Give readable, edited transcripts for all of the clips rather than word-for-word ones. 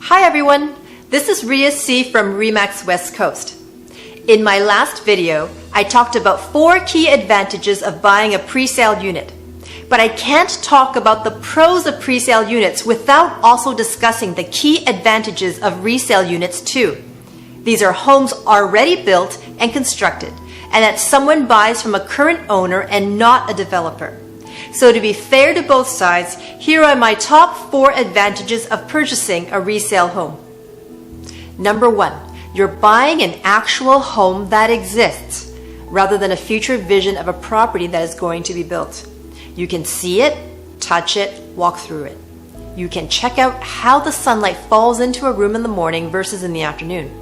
Hi everyone, this is Rhea Se from Remax Westcoast. In my last video, I talked about 4 key advantages of buying a pre-sale unit. But I can't talk about the pros of pre-sale units without also discussing the key advantages of resale units too. These are homes already built and constructed, and that someone buys from a current owner and not a developer. So to be fair to both sides, here are my top 4 advantages of purchasing a resale home. Number 1, you're buying an actual home that exists, rather than a future vision of a property that is going to be built. You can see it, touch it, walk through it. You can check out how the sunlight falls into a room in the morning versus in the afternoon.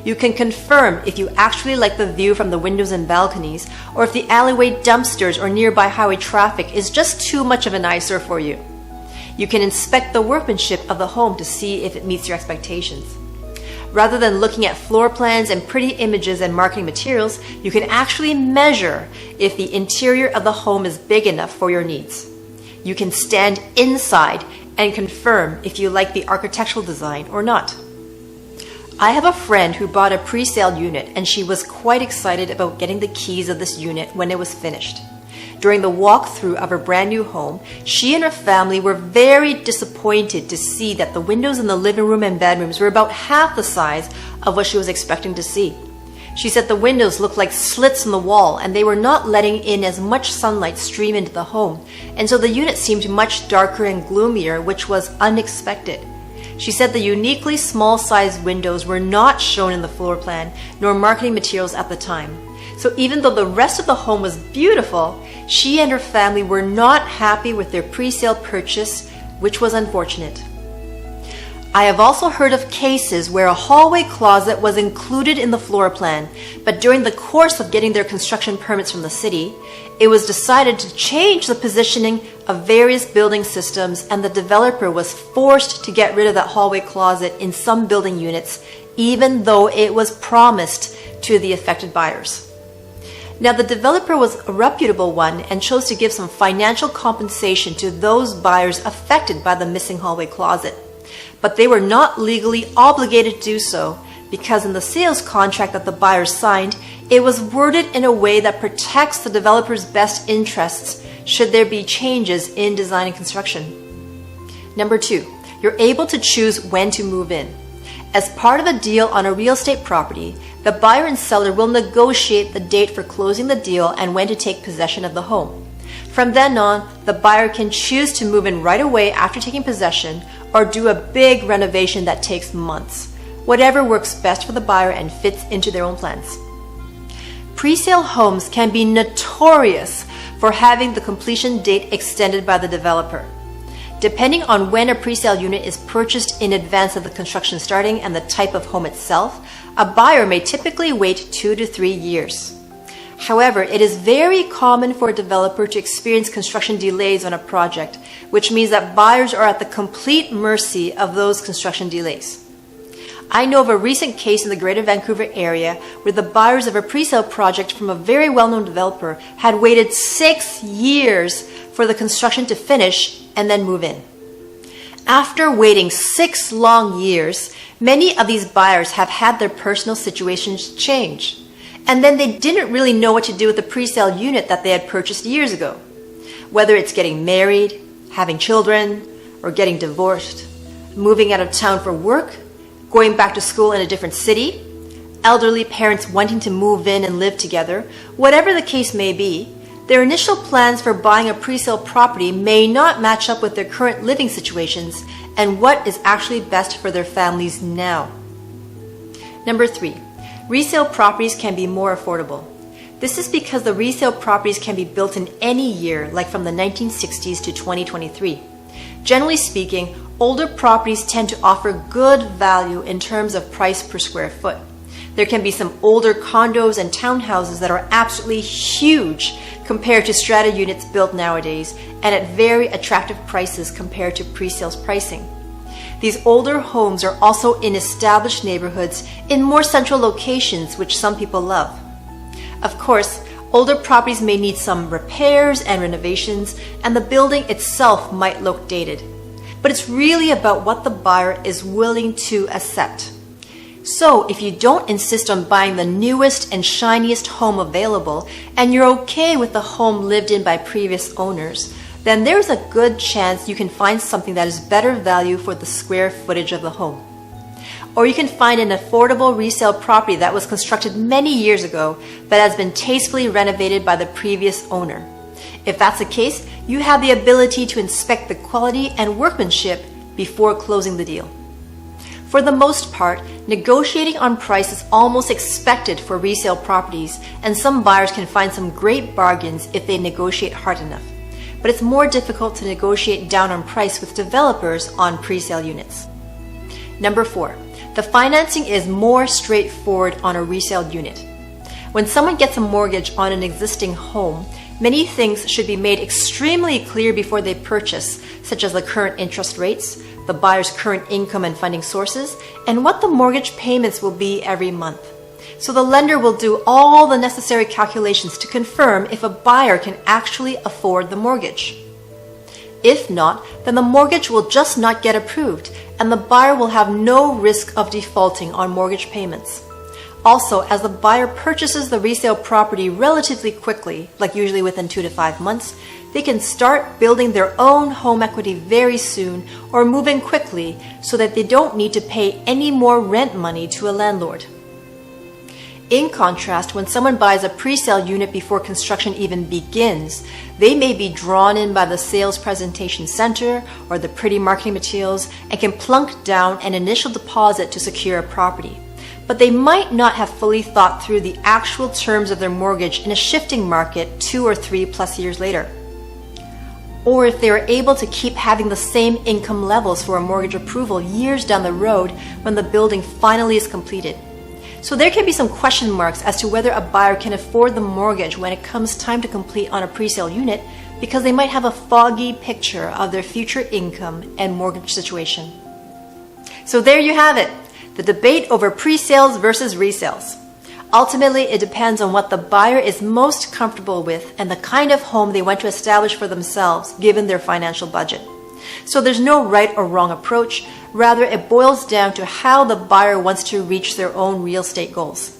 You can confirm if you actually like the view from the windows and balconies, or if the alleyway dumpsters or nearby highway traffic is just too much of an eyesore for you. You can inspect the workmanship of the home to see if it meets your expectations. Rather than looking at floor plans and pretty images and marketing materials, you can actually measure if the interior of the home is big enough for your needs. You can stand inside and confirm if you like the architectural design or not. I have a friend who bought a pre-sale unit, and she was quite excited about getting the keys of this unit when it was finished. During the walkthrough of her brand new home, she and her family were very disappointed to see that the windows in the living room and bedrooms were about half the size of what she was expecting to see. She said the windows looked like slits in the wall, and they were not letting in as much sunlight stream into the home, and so the unit seemed much darker and gloomier, which was unexpected. She said the uniquely small-sized windows were not shown in the floor plan nor marketing materials at the time. So even though the rest of the home was beautiful, she and her family were not happy with their pre-sale purchase, which was unfortunate. I have also heard of cases where a hallway closet was included in the floor plan, but during the course of getting their construction permits from the city, it was decided to change the positioning of various building systems, and the developer was forced to get rid of that hallway closet in some building units, even though it was promised to the affected buyers. Now, the developer was a reputable one and chose to give some financial compensation to those buyers affected by the missing hallway closet. But they were not legally obligated to do so, because in the sales contract that the buyers signed, it was worded in a way that protects the developer's best interests should there be changes in design and construction. Number 2, you're able to choose when to move in. As part of a deal on a real estate property, the buyer and seller will negotiate the date for closing the deal and when to take possession of the home. From then on, the buyer can choose to move in right away after taking possession, or do a big renovation that takes months. Whatever works best for the buyer and fits into their own plans. Pre-sale homes can be notorious for having the completion date extended by the developer. Depending on when a pre-sale unit is purchased in advance of the construction starting and the type of home itself, a buyer may typically wait 2 to 3 years. However, it is very common for a developer to experience construction delays on a project, which means that buyers are at the complete mercy of those construction delays. I know of a recent case in the Greater Vancouver area where the buyers of a pre-sale project from a very well-known developer had waited 6 years for the construction to finish and then move in. After waiting 6 long years, many of these buyers have had their personal situations change. And then they didn't really know what to do with the pre-sale unit that they had purchased years ago. Whether it's getting married, having children, or getting divorced, moving out of town for work, going back to school in a different city, elderly parents wanting to move in and live together, whatever the case may be, their initial plans for buying a pre-sale property may not match up with their current living situations and what is actually best for their families now. Number 3. Resale properties can be more affordable. This is because the resale properties can be built in any year, like from the 1960s to 2023. Generally speaking, older properties tend to offer good value in terms of price per square foot. There can be some older condos and townhouses that are absolutely huge compared to strata units built nowadays, and at very attractive prices compared to pre-sales pricing. These older homes are also in established neighborhoods in more central locations, which some people love. Of course, older properties may need some repairs and renovations, and the building itself might look dated. but it's really about what the buyer is willing to accept. So if you don't insist on buying the newest and shiniest home available, and you're okay with the home lived in by previous owners, then there's a good chance you can find something that is better value for the square footage of the home. Or you can find an affordable resale property that was constructed many years ago but has been tastefully renovated by the previous owner. If that's the case, you have the ability to inspect the quality and workmanship before closing the deal. For the most part, negotiating on price is almost expected for resale properties, and some buyers can find some great bargains if they negotiate hard enough. But it's more difficult to negotiate down on price with developers on pre-sale units. Number 4, the financing is more straightforward on a resale unit. When someone gets a mortgage on an existing home, many things should be made extremely clear before they purchase, such as the current interest rates, the buyer's current income and funding sources, and what the mortgage payments will be every month. So the lender will do all the necessary calculations to confirm if a buyer can actually afford the mortgage. If not, then the mortgage will just not get approved, and the buyer will have no risk of defaulting on mortgage payments. Also, as the buyer purchases the resale property relatively quickly, like usually within 2 to 5 months, they can start building their own home equity very soon or move in quickly so that they don't need to pay any more rent money to a landlord. In contrast, when someone buys a pre-sale unit before construction even begins, they may be drawn in by the sales presentation center or the pretty marketing materials and can plunk down an initial deposit to secure a property. But they might not have fully thought through the actual terms of their mortgage in a shifting market 2 or 3 plus years later. Or if they are able to keep having the same income levels for a mortgage approval years down the road when the building finally is completed. So there can be some question marks as to whether a buyer can afford the mortgage when it comes time to complete on a pre-sale unit, because they might have a foggy picture of their future income and mortgage situation. So there you have it, the debate over pre-sales versus resales. Ultimately, it depends on what the buyer is most comfortable with and the kind of home they want to establish for themselves given their financial budget. So there's no right or wrong approach. Rather, it boils down to how the buyer wants to reach their own real estate goals.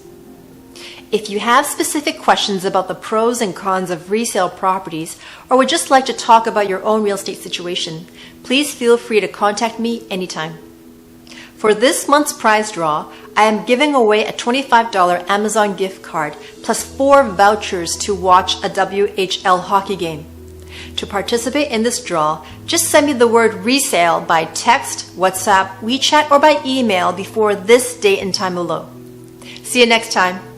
If you have specific questions about the pros and cons of resale properties, or would just like to talk about your own real estate situation, please feel free to contact me anytime. For this month's prize draw, I am giving away a $25 Amazon gift card plus 4 vouchers to watch a WHL hockey game. To participate in this draw, just send me the word resale by text, WhatsApp, WeChat, or by email before this date and time below. See you next time.